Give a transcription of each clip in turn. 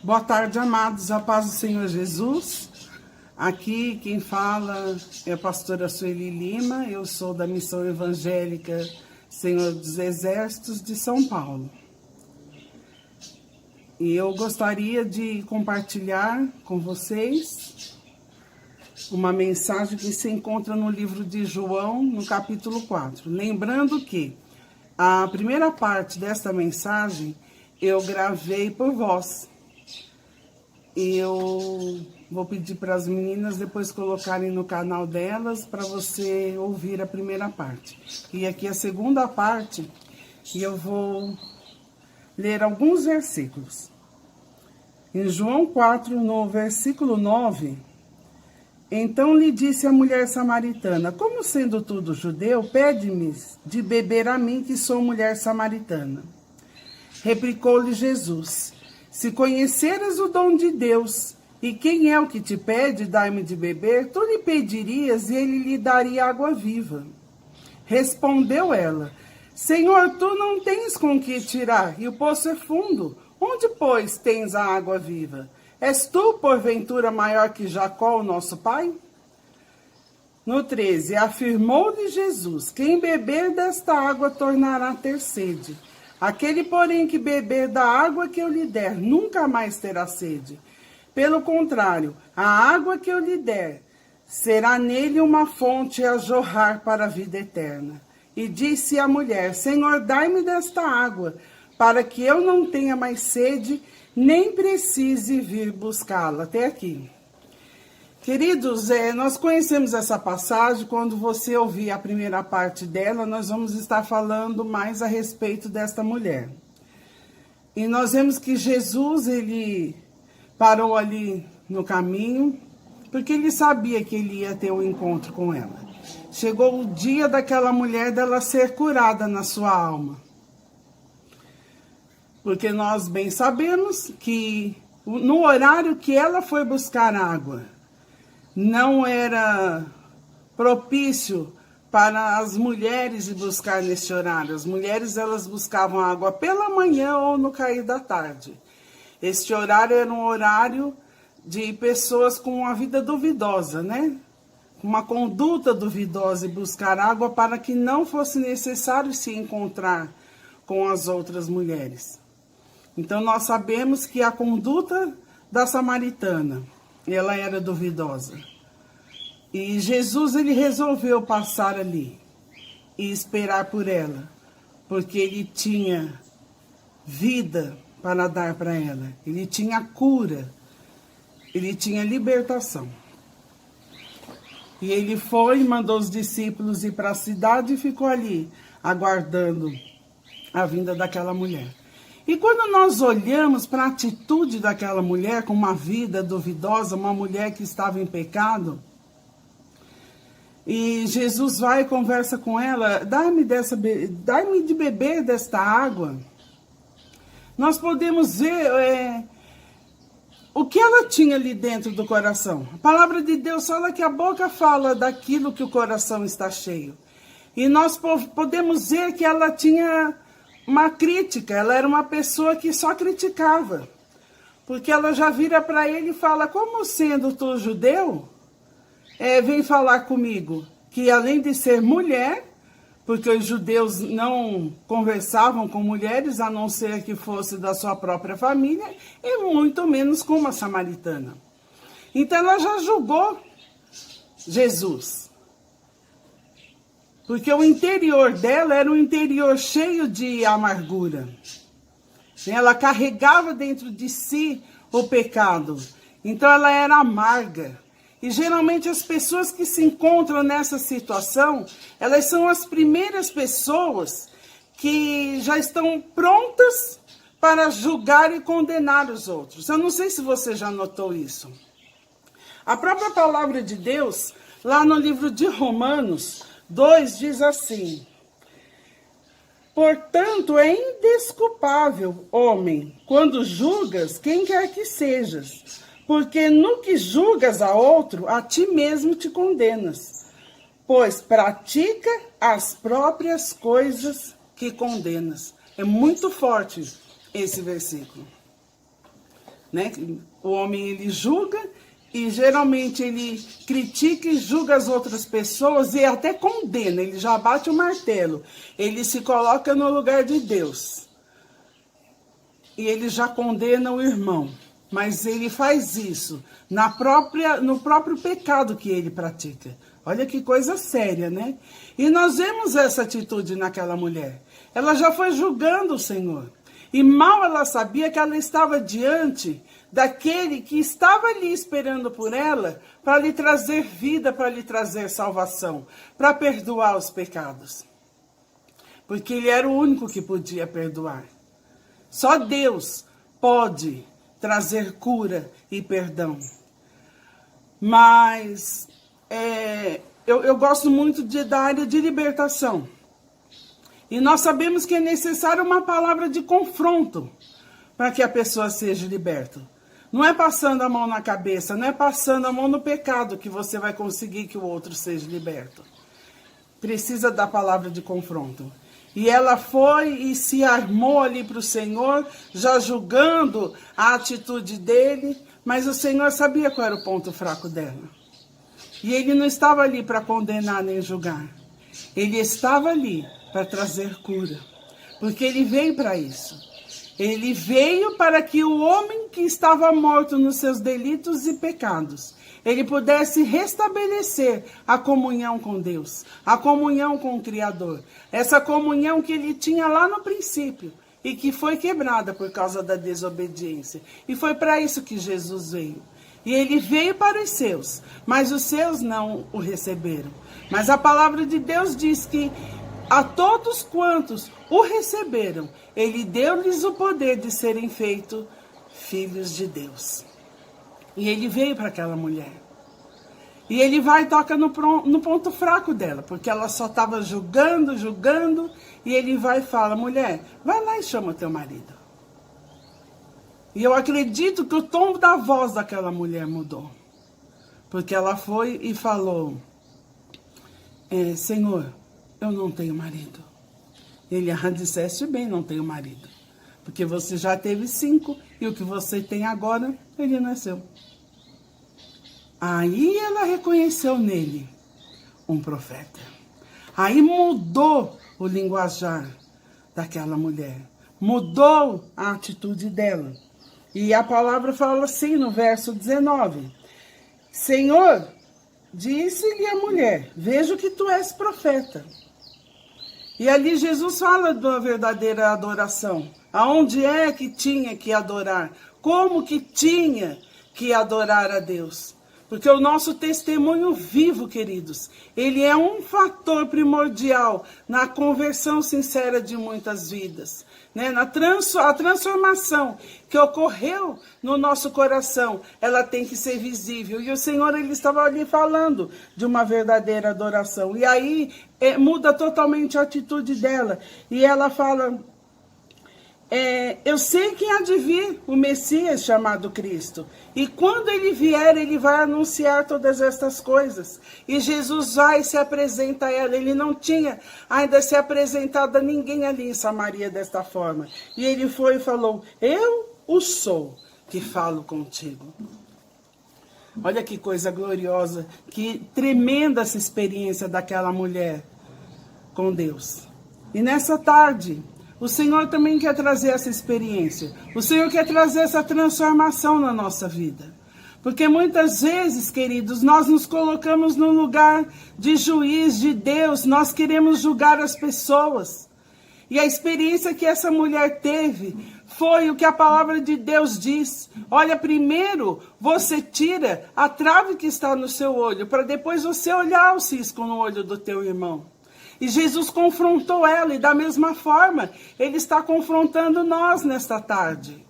Boa tarde, amados, a paz do Senhor Jesus. Aqui quem fala é a pastora Sueli Lima, eu sou da Missão Evangélica Senhor dos Exércitos de São Paulo. E eu gostaria de compartilhar com vocês uma mensagem que se encontra no livro de João, no capítulo 4. Lembrando que a primeira parte desta mensagem eu gravei por voz. E eu vou pedir para as meninas depois colocarem no canal delas para você ouvir a primeira parte. E aqui a segunda parte, e eu vou ler alguns versículos. Em João 4, no versículo 9, então lhe disse a mulher samaritana: como sendo tudo judeu, pede-me de beber a mim, que sou mulher samaritana. Replicou-lhe Jesus: se conheceras o dom de Deus, e quem é o que te pede, dai-me de beber, tu lhe pedirias e ele lhe daria água viva. Respondeu ela: Senhor, tu não tens com que tirar, e o poço é fundo. Onde, pois, tens a água viva? És tu, porventura, maior que Jacó, o nosso pai? No 13, afirmou-lhe Jesus: quem beber desta água tornará a ter sede. Aquele, porém, que beber da água que eu lhe der, nunca mais terá sede. Pelo contrário, a água que eu lhe der será nele uma fonte a jorrar para a vida eterna. E disse a mulher: Senhor, dai-me desta água, para que eu não tenha mais sede, nem precise vir buscá-la. Até aqui. Queridos, nós conhecemos essa passagem. Quando você ouvir a primeira parte dela, nós vamos estar falando mais a respeito desta mulher. E nós vemos que Jesus, ele parou ali no caminho, porque ele sabia que ele ia ter um encontro com ela. Chegou o dia daquela mulher dela ser curada na sua alma. Porque nós bem sabemos que no horário que ela foi buscar água, não era propício para as mulheres ir buscar nesse horário. As mulheres, elas buscavam água pela manhã ou no cair da tarde. Este horário era um horário de pessoas com uma vida duvidosa, né? Uma conduta duvidosa, e buscar água para que não fosse necessário se encontrar com as outras mulheres. Então, nós sabemos que a conduta da samaritana, ela era duvidosa. E Jesus, ele resolveu passar ali e esperar por ela, porque ele tinha vida para dar para ela. Ele tinha cura, ele tinha libertação. E ele foi, mandou os discípulos ir para a cidade e ficou ali, aguardando a vinda daquela mulher. E quando nós olhamos para a atitude daquela mulher, com uma vida duvidosa, uma mulher que estava em pecado, e Jesus vai e conversa com ela: dai-me de beber desta água. Nós podemos ver o que ela tinha ali dentro do coração. A palavra de Deus fala que a boca fala daquilo que o coração está cheio. E nós podemos ver que ela tinha uma crítica, ela era uma pessoa que só criticava. Porque ela já vira para ele e fala: como sendo tu judeu, vem falar comigo, que além de ser mulher, porque os judeus não conversavam com mulheres, a não ser que fosse da sua própria família, e muito menos com uma samaritana. Então ela já julgou Jesus. Porque o interior dela era um interior cheio de amargura. Ela carregava dentro de si o pecado. Então ela era amarga. E geralmente as pessoas que se encontram nessa situação, elas são as primeiras pessoas que já estão prontas para julgar e condenar os outros. Eu não sei se você já notou isso. A própria palavra de Deus, lá no livro de Romanos 2, diz assim: portanto, é indesculpável, homem, quando julgas quem quer que sejas, porque no que julgas a outro, a ti mesmo te condenas, pois pratica as próprias coisas que condenas. É muito forte esse versículo. né? O homem, ele julga e geralmente ele critica e julga as outras pessoas e até condena, ele já bate o martelo, ele se coloca no lugar de Deus e ele já condena o irmão, mas ele faz isso no próprio pecado que ele pratica. Olha que coisa séria, né? E nós vemos essa atitude naquela mulher. Ela já foi julgando o Senhor. E mal ela sabia que ela estava diante daquele que estava ali esperando por ela para lhe trazer vida, para lhe trazer salvação, para perdoar os pecados. Porque ele era o único que podia perdoar. Só Deus pode trazer cura e perdão. Mas eu gosto muito da área de libertação. E nós sabemos que é necessário uma palavra de confronto para que a pessoa seja liberta. Não é passando a mão na cabeça, não é passando a mão no pecado que você vai conseguir que o outro seja liberto. Precisa da palavra de confronto. E ela foi e se armou ali para o Senhor, já julgando a atitude dele, mas o Senhor sabia qual era o ponto fraco dela. E ele não estava ali para condenar nem julgar. Ele estava ali para trazer cura, porque ele veio para isso. Ele veio para que o homem que estava morto nos seus delitos e pecados, ele pudesse restabelecer a comunhão com Deus, a comunhão com o Criador. Essa comunhão que ele tinha lá no princípio e que foi quebrada por causa da desobediência. E foi para isso que Jesus veio. E ele veio para os seus, mas os seus não o receberam. Mas a palavra de Deus diz que a todos quantos o receberam, ele deu-lhes o poder de serem feitos filhos de Deus. E ele veio para aquela mulher. E ele vai e toca no ponto fraco dela, porque ela só estava julgando, e ele vai e fala: mulher, vai lá e chama teu marido. E eu acredito que o tom da voz daquela mulher mudou. Porque ela foi e falou: Senhor, eu não tenho marido. Ele: disseste bem, não tenho marido. Porque você já teve 5 e o que você tem agora, ele não é seu. Aí ela reconheceu nele um profeta. Aí mudou o linguajar daquela mulher. Mudou a atitude dela. E a palavra fala assim no verso 19. Senhor, disse-lhe a mulher: vejo que tu és profeta. E ali Jesus fala da verdadeira adoração. Aonde é que tinha que adorar? Como que tinha que adorar a Deus? Porque o nosso testemunho vivo, queridos, ele é um fator primordial na conversão sincera de muitas vidas. Né? A transformação que ocorreu no nosso coração, ela tem que ser visível. E o Senhor, ele estava ali falando de uma verdadeira adoração. E aí muda totalmente a atitude dela. E ela fala: eu sei que há de vir o Messias chamado Cristo. E quando ele vier, ele vai anunciar todas estas coisas. E Jesus vai e se apresenta a ela. Ele não tinha ainda se apresentado a ninguém ali em Samaria desta forma. E ele foi e falou: eu o sou que falo contigo. Olha que coisa gloriosa, que tremenda essa experiência daquela mulher com Deus. E nessa tarde, o Senhor também quer trazer essa experiência. O Senhor quer trazer essa transformação na nossa vida. Porque muitas vezes, queridos, nós nos colocamos no lugar de juiz de Deus. Nós queremos julgar as pessoas. E a experiência que essa mulher teve foi o que a palavra de Deus diz. Olha, primeiro você tira a trave que está no seu olho, para depois você olhar o cisco no olho do teu irmão. E Jesus confrontou ela, e da mesma forma, ele está confrontando nós nesta tarde.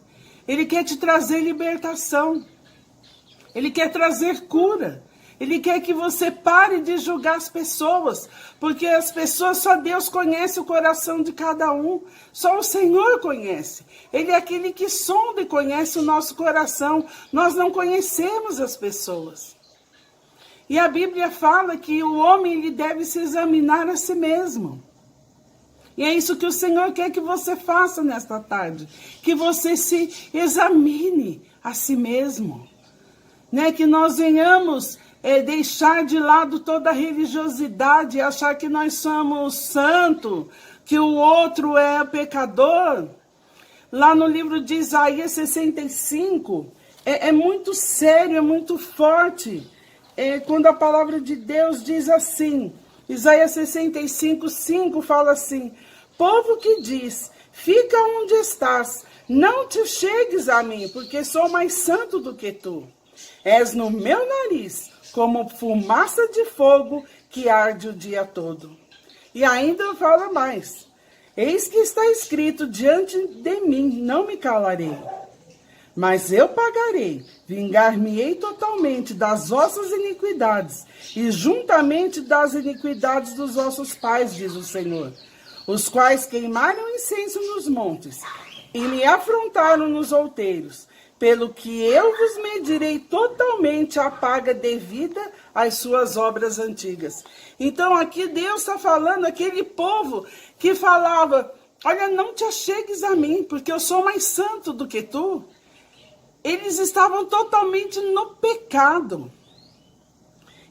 Ele quer te trazer libertação. Ele quer trazer cura. Ele quer que você pare de julgar as pessoas, porque as pessoas, só Deus conhece o coração de cada um. Só o Senhor conhece. Ele é aquele que sonda e conhece o nosso coração. Nós não conhecemos as pessoas. E a Bíblia fala que o homem, ele deve se examinar a si mesmo. E é isso que o Senhor quer que você faça nesta tarde. Que você se examine a si mesmo. Né? Que nós venhamos deixar de lado toda a religiosidade, achar que nós somos santos, que o outro é pecador. Lá no livro de Isaías 65, é muito sério, é muito forte, quando a palavra de Deus diz assim, Isaías 65, 5 fala assim, povo que diz, fica onde estás, não te chegues a mim, porque sou mais santo do que tu. És no meu nariz, como fumaça de fogo que arde o dia todo. E ainda fala mais. Eis que está escrito diante de mim, não me calarei. Mas eu pagarei, vingar-me-ei totalmente das vossas iniquidades, e juntamente das iniquidades dos vossos pais, diz o Senhor, os quais queimaram incenso nos montes, e me afrontaram nos outeiros. Pelo que eu vos medirei totalmente a paga devida às suas obras antigas. Então aqui Deus está falando, aquele povo que falava, olha, não te achegues a mim, porque eu sou mais santo do que tu. Eles estavam totalmente no pecado.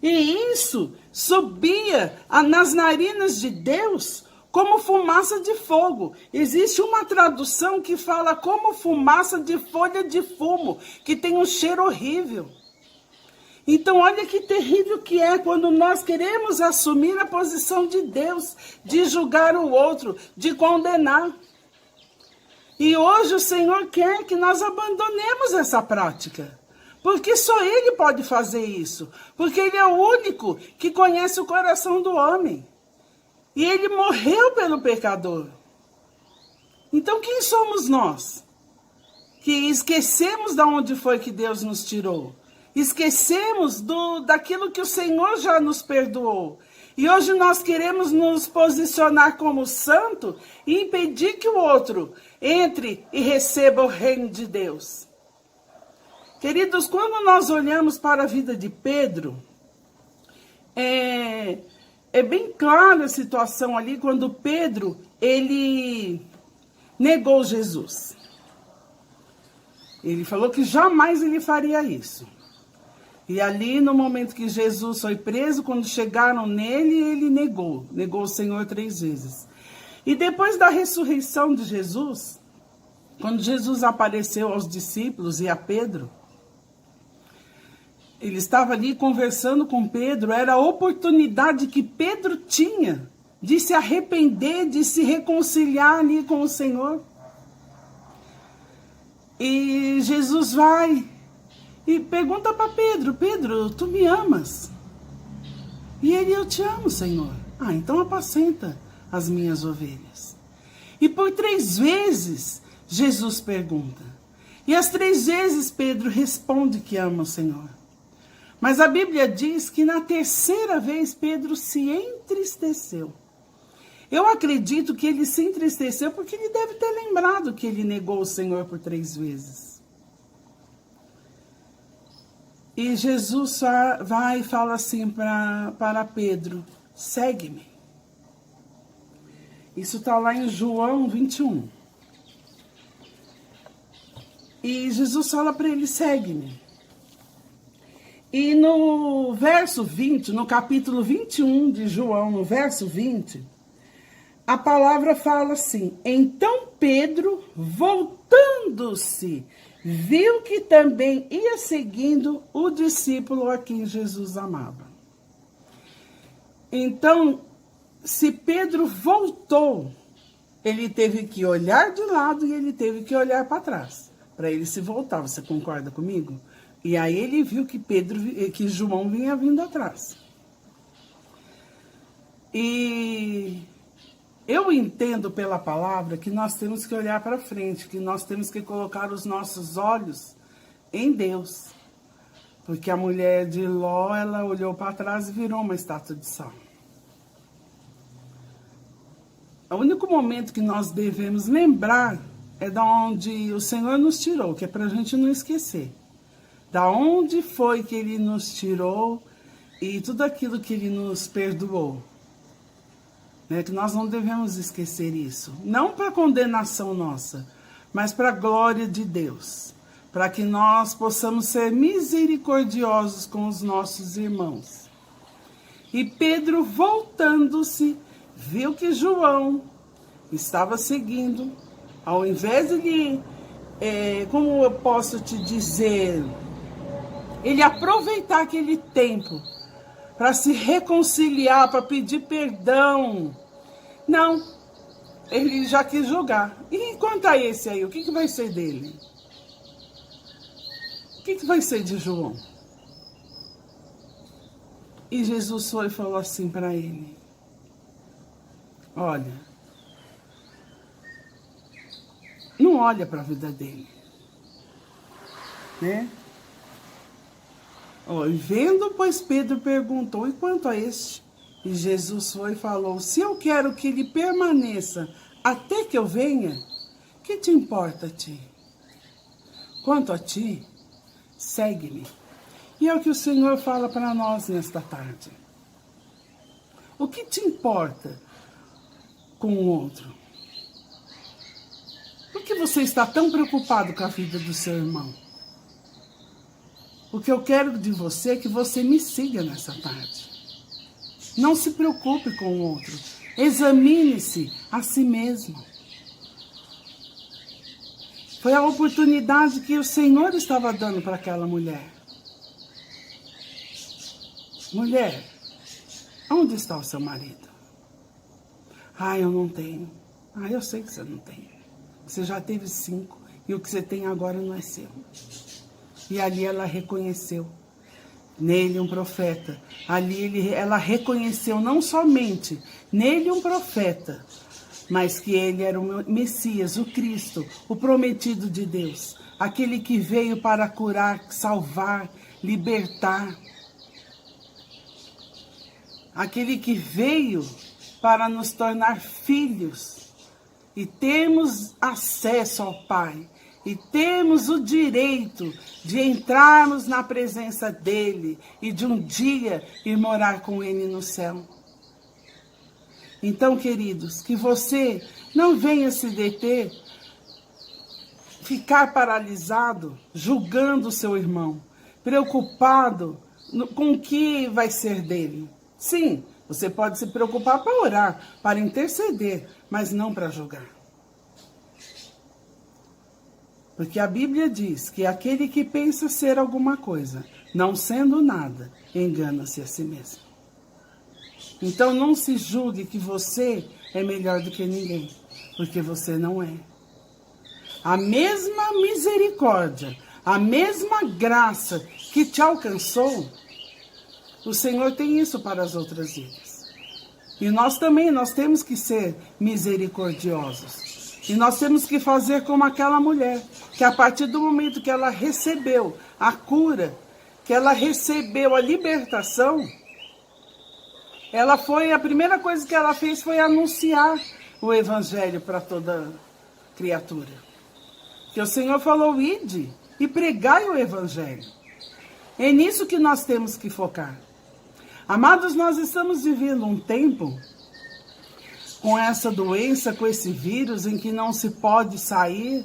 E isso subia nas narinas de Deus como fumaça de fogo. Existe uma tradução que fala como fumaça de folha de fumo, que tem um cheiro horrível. Então, olha que terrível que é quando nós queremos assumir a posição de Deus, de julgar o outro, de condenar. E hoje o Senhor quer que nós abandonemos essa prática. Porque só Ele pode fazer isso. Porque Ele é o único que conhece o coração do homem. E Ele morreu pelo pecador. Então quem somos nós? Que esquecemos de onde foi que Deus nos tirou. Esquecemos daquilo que o Senhor já nos perdoou. E hoje nós queremos nos posicionar como santo e impedir que o outro entre e receba o reino de Deus. Queridos, quando nós olhamos para a vida de Pedro, é bem clara a situação ali quando Pedro, ele negou Jesus. Ele falou que jamais ele faria isso. E ali no momento que Jesus foi preso, quando chegaram nele, ele negou o Senhor 3 vezes. E depois da ressurreição de Jesus, quando Jesus apareceu aos discípulos e a Pedro, ele estava ali conversando com Pedro, era a oportunidade que Pedro tinha de se arrepender, de se reconciliar ali com o Senhor. E Jesus vai e pergunta para Pedro, Pedro, tu me amas? E ele, eu te amo, Senhor. Ah, então apacenta as minhas ovelhas. E por 3 vezes Jesus pergunta. E as 3 vezes Pedro responde que ama o Senhor. Mas a Bíblia diz que na 3ª vez Pedro se entristeceu. Eu acredito que ele se entristeceu porque ele deve ter lembrado que ele negou o Senhor por 3 vezes. E Jesus vai e fala assim para Pedro, segue-me. Isso está lá em João 21. E Jesus fala para ele, segue-me. E no verso 20, no capítulo 21 de João, no verso 20, a palavra fala assim, então Pedro, voltando-se, viu que também ia seguindo o discípulo a quem Jesus amava. Então, se Pedro voltou, ele teve que olhar de lado e ele teve que olhar para trás, para ele se voltar. Você concorda comigo? E aí ele viu que João vinha vindo atrás. E eu entendo pela palavra que nós temos que olhar para frente, que nós temos que colocar os nossos olhos em Deus. Porque a mulher de Ló, ela olhou para trás e virou uma estátua de sal. O único momento que nós devemos lembrar é da onde o Senhor nos tirou, que é para a gente não esquecer. Da onde foi que Ele nos tirou e tudo aquilo que Ele nos perdoou. Né? Que nós não devemos esquecer isso. Não para condenação nossa, mas para a glória de Deus. para que nós possamos ser misericordiosos com os nossos irmãos. E Pedro, voltando-se, viu que João estava seguindo, ao invés de, como eu posso te dizer, ele aproveitar aquele tempo para se reconciliar, para pedir perdão. Não, ele já quis julgar. E quanto a esse aí, o que vai ser dele? O que vai ser de João? E Jesus foi e falou assim para ele: olha, não olha para a vida dele, né? E vendo, pois Pedro perguntou: e quanto a este? E Jesus foi e falou: se eu quero que ele permaneça até que eu venha, que te importa a ti? Quanto a ti, segue-me. E é o que o Senhor fala para nós nesta tarde. O que te importa com o outro? Por que você está tão preocupado com a vida do seu irmão? O que eu quero de você é que você me siga nessa tarde. Não se preocupe com o outro. Examine-se a si mesmo. Foi a oportunidade que o Senhor estava dando para aquela mulher. Mulher, onde está o seu marido? Ah, eu não tenho. Ah, eu sei que você não tem. Você já teve 5 e o que você tem agora não é seu. E ali ela reconheceu nele um profeta. Ali ela reconheceu não somente nele um profeta, mas que ele era o Messias, o Cristo, o prometido de Deus. Aquele que veio para curar, salvar, libertar. Aquele que veio para nos tornar filhos e termos acesso ao Pai. E temos o direito de entrarmos na presença dele e de um dia ir morar com ele no céu. Então, queridos, que você não venha se deter, ficar paralisado, julgando o seu irmão, preocupado com o que vai ser dele. Sim, você pode se preocupar para orar, para interceder, mas não para julgar. Porque a Bíblia diz que aquele que pensa ser alguma coisa, não sendo nada, engana-se a si mesmo. Então não se julgue que você é melhor do que ninguém, porque você não é. A mesma misericórdia, a mesma graça que te alcançou, o Senhor tem isso para as outras vidas. E nós também, nós temos que ser misericordiosos. E nós temos que fazer como aquela mulher, que a partir do momento que ela recebeu a cura, que ela recebeu a libertação, a primeira coisa que ela fez foi anunciar o evangelho para toda criatura. Que o Senhor falou: ide e pregai o evangelho. É nisso que nós temos que focar. Amados, nós estamos vivendo um tempo com essa doença, com esse vírus em que não se pode sair,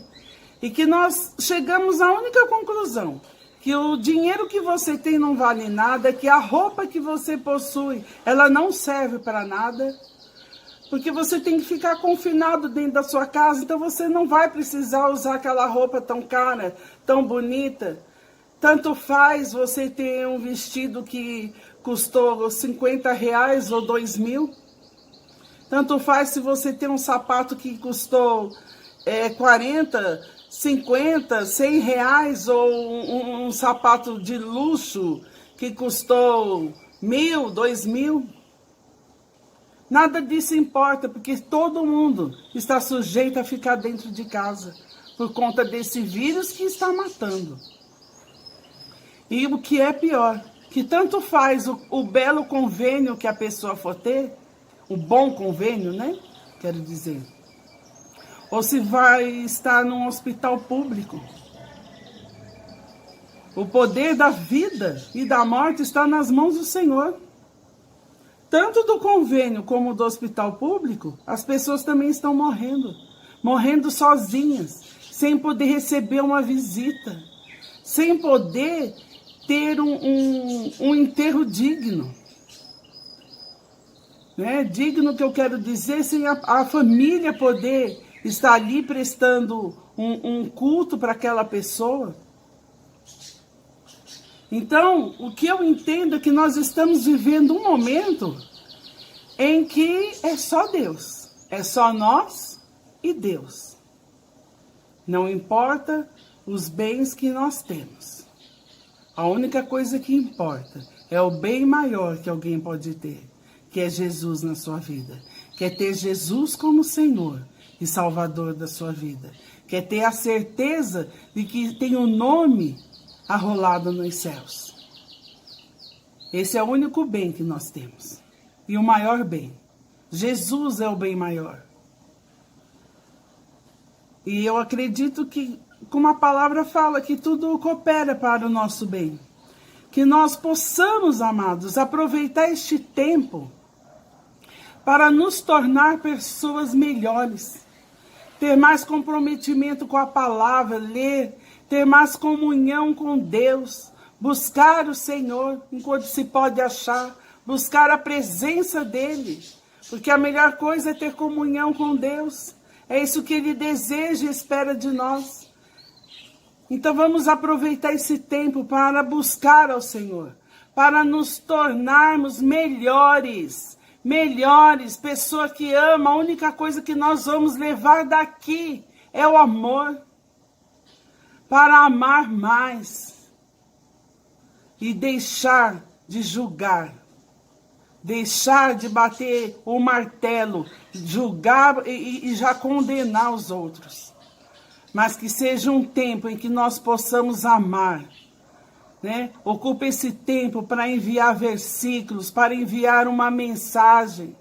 e que nós chegamos à única conclusão, que o dinheiro que você tem não vale nada, que a roupa que você possui, ela não serve para nada, porque você tem que ficar confinado dentro da sua casa, então você não vai precisar usar aquela roupa tão cara, tão bonita. Tanto faz você ter um vestido que custou R$50 ou 2.000. Tanto faz se você tem um sapato que custou 40, 50, 100 reais, ou um sapato de luxo que custou 1.000, 2.000. Nada disso importa, porque todo mundo está sujeito a ficar dentro de casa por conta desse vírus que está matando. E o que é pior, que tanto faz o belo convênio que a pessoa for ter, o bom convênio, né? Quero dizer. Ou se vai estar num hospital público. O poder da vida e da morte está nas mãos do Senhor. Tanto do convênio como do hospital público, as pessoas também estão morrendo. Morrendo sozinhas, sem poder receber uma visita. sem poder ter um enterro digno. Né? Digno que eu quero dizer, sem a família poder estar ali prestando um culto para aquela pessoa. Então, o que eu entendo é que nós estamos vivendo um momento em que é só Deus, é só nós e Deus. Não importa os bens que nós temos. A única coisa que importa é o bem maior que alguém pode ter, que é Jesus na sua vida. Que é ter Jesus como Senhor e Salvador da sua vida. Que é ter a certeza de que tem o nome arrolado nos céus. Esse é o único bem que nós temos. E o maior bem. Jesus é o bem maior. E eu acredito que, como a palavra fala, que tudo coopera para o nosso bem. Que nós possamos, amados, aproveitar este tempo para nos tornar pessoas melhores. Ter mais comprometimento com a palavra, ler, ter mais comunhão com Deus, buscar o Senhor enquanto se pode achar, buscar a presença dEle, porque a melhor coisa é ter comunhão com Deus, é isso que Ele deseja e espera de nós. Então vamos aproveitar esse tempo para buscar ao Senhor, para nos tornarmos melhores, pessoa que ama. A única coisa que nós vamos levar daqui é o amor, para amar mais e deixar de julgar, deixar de bater o martelo, julgar e já condenar os outros, mas que seja um tempo em que nós possamos amar, né? Ocupe esse tempo para enviar versículos, para enviar uma mensagem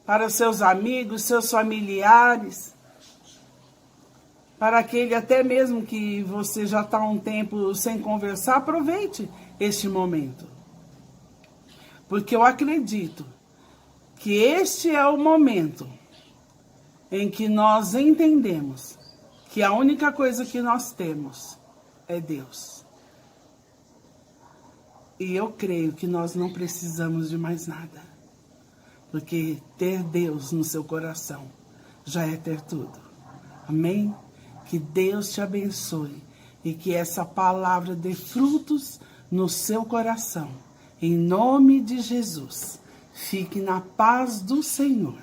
para os seus amigos, seus familiares, para aquele até mesmo que você já está um tempo sem conversar. Aproveite este momento. Porque eu acredito que este é o momento em que nós entendemos que a única coisa que nós temos é Deus. E eu creio que nós não precisamos de mais nada. Porque ter Deus no seu coração já é ter tudo. Amém? Que Deus te abençoe e que essa palavra dê frutos no seu coração. Em nome de Jesus, fique na paz do Senhor.